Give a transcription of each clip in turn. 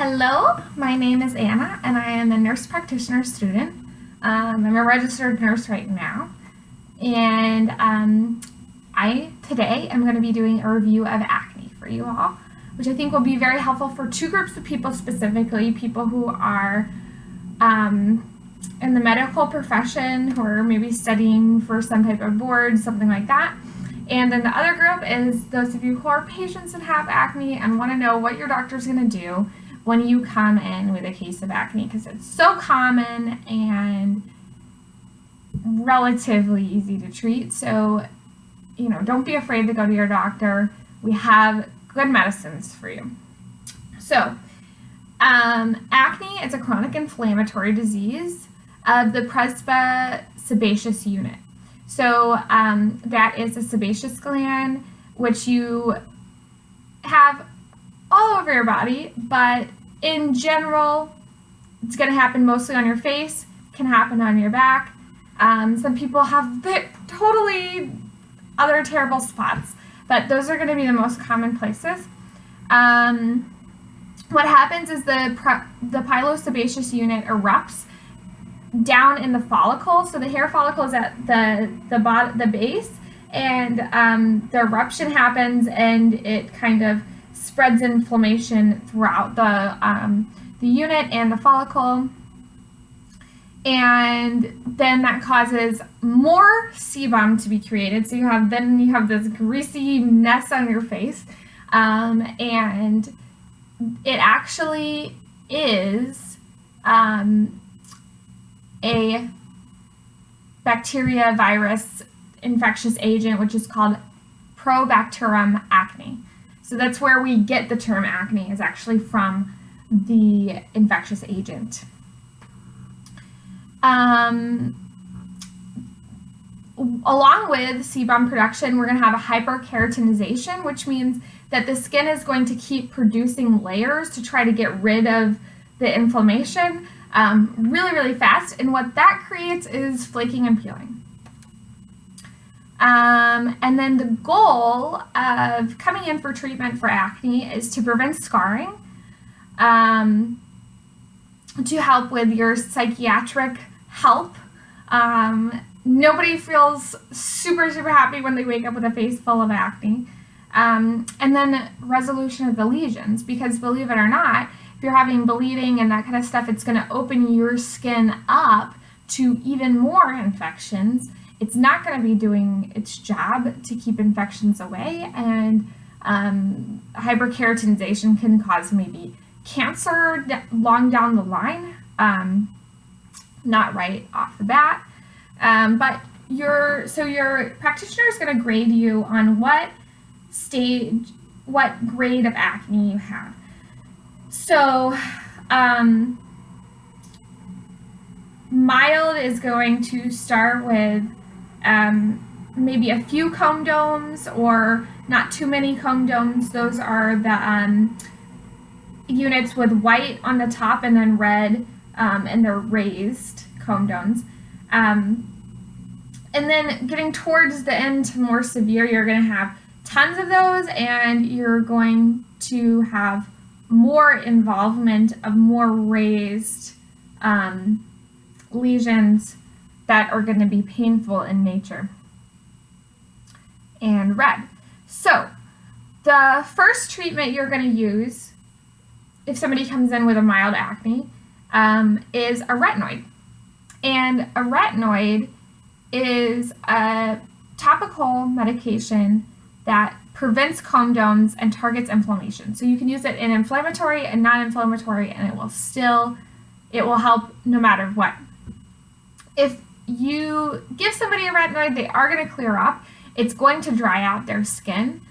Hello, my name is Anna, and I am a nurse practitioner student. I'm a registered nurse right now, and today I'm going to be doing a review of acne for you all, which I think will be very helpful for two groups of people specifically: people who are in the medical profession, who are maybe studying for some type of board, something like that. And then the other group is those of you who are patients and have acne and want to know what your doctor's going to do when you come in with a case of acne, because it's so common and relatively easy to treat. So, don't be afraid to go to your doctor. We have good medicines for you. So, acne is a chronic inflammatory disease of the sebaceous unit. So that is a sebaceous gland, which you have all over your body, but in general, it's going to happen mostly on your face, can happen on your back. Some people have totally other terrible spots, but those are going to be the most common places. What happens is the pilosebaceous unit erupts down in the follicle. So the hair follicle is at the base, and the eruption happens, and it kind of spreads inflammation throughout the unit and the follicle, and then that causes more sebum to be created. So you have this greasy mess on your face, and it actually is a bacteria, virus, infectious agent, which is called Probacterium acne. So that's where we get the term acne, is actually from the infectious agent. Along with sebum production, we're going to have a hyperkeratinization, which means that the skin is going to keep producing layers to try to get rid of the inflammation really, really fast. And what that creates is flaking and peeling. And then the goal of coming in for treatment for acne is to prevent scarring, to help with your psychiatric health. Nobody feels super, super happy when they wake up with a face full of acne. And then resolution of the lesions, because believe it or not, if you're having bleeding and that kind of stuff, it's going to open your skin up to even more infections. It's not going to be doing its job to keep infections away, and hyperkeratinization can cause maybe cancer long down the line, not right off the bat. But your practitioner is going to grade you on what grade of acne you have. So, mild is going to start with maybe a few comedones or not too many comedones. Those are the units with white on the top and then red, and they're raised comedones. And then getting towards the end to more severe, you're going to have tons of those, and you're going to have more involvement of more raised lesions that are going to be painful in nature, and red. So the first treatment you're going to use if somebody comes in with a mild acne is a retinoid. And a retinoid is a topical medication that prevents comedones and targets inflammation. So you can use it in inflammatory and non-inflammatory, and it will help no matter what. If you give somebody a retinoid, they are going to clear up. It's going to dry out their skin,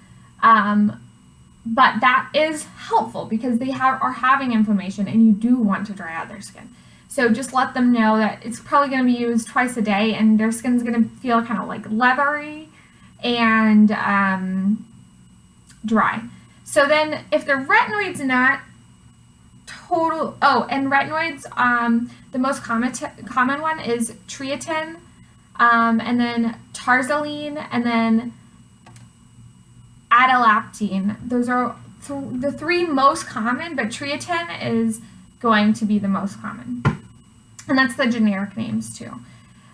but that is helpful because they are having inflammation, and you do want to dry out their skin. So just let them know that it's probably going to be used twice a day, and their skin's going to feel kind of like leathery and dry. So then if the retinoid's not and retinoids, the most common one is treatin, and then tarzoline, and then adolaptine. Those are the three most common, but Triatin is going to be the most common. And that's the generic names too.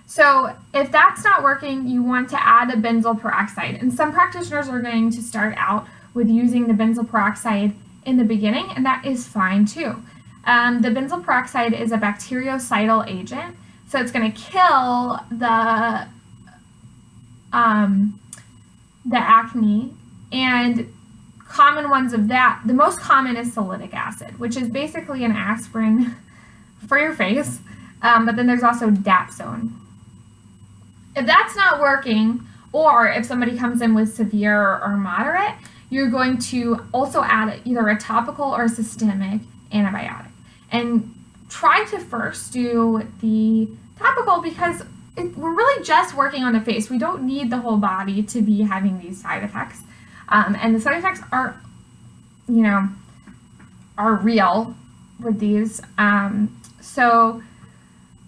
So if that's not working, you want to add a benzoyl peroxide. And some practitioners are going to start out with using the benzoyl peroxide in the beginning, and that is fine too. The benzoyl peroxide is a bactericidal agent, so it's going to kill the acne. And common ones of that, the most common is salicylic acid, which is basically an aspirin for your face, but then there's also dapsone. If that's not working, or if somebody comes in with severe or moderate, you're going to also add either a topical or systemic antibiotic. And try to first do the topical because we're really just working on the face. We don't need the whole body to be having these side effects. And the side effects are, are real with these. So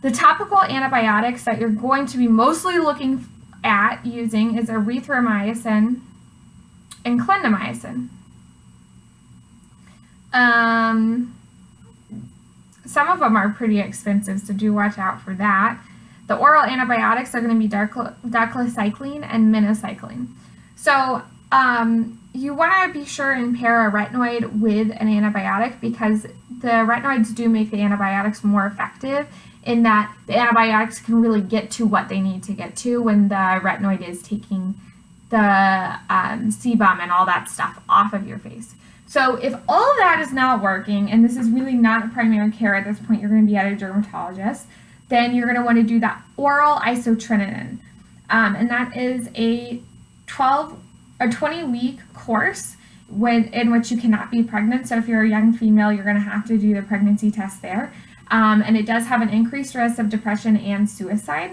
the topical antibiotics that you're going to be mostly looking at using is erythromycin and clindamycin. Some of them are pretty expensive, so do watch out for that. The oral antibiotics are going to be doxycycline and minocycline. So you want to be sure and pair a retinoid with an antibiotic because the retinoids do make the antibiotics more effective in that the antibiotics can really get to what they need to get to when the retinoid is taking the sebum and all that stuff off of your face. So if all of that is not working, and this is really not primary care at this point, you're going to be at a dermatologist, then you're going to want to do that oral isotretinoin. And that is a 20-week course in which you cannot be pregnant. So if you're a young female, you're going to have to do the pregnancy test there. And it does have an increased risk of depression and suicide.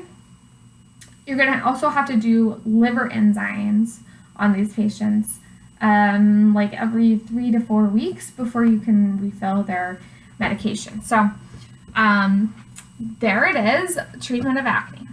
You're going to also have to do liver enzymes on these patients like every 3 to 4 weeks before you can refill their medication. So there it is, treatment of acne.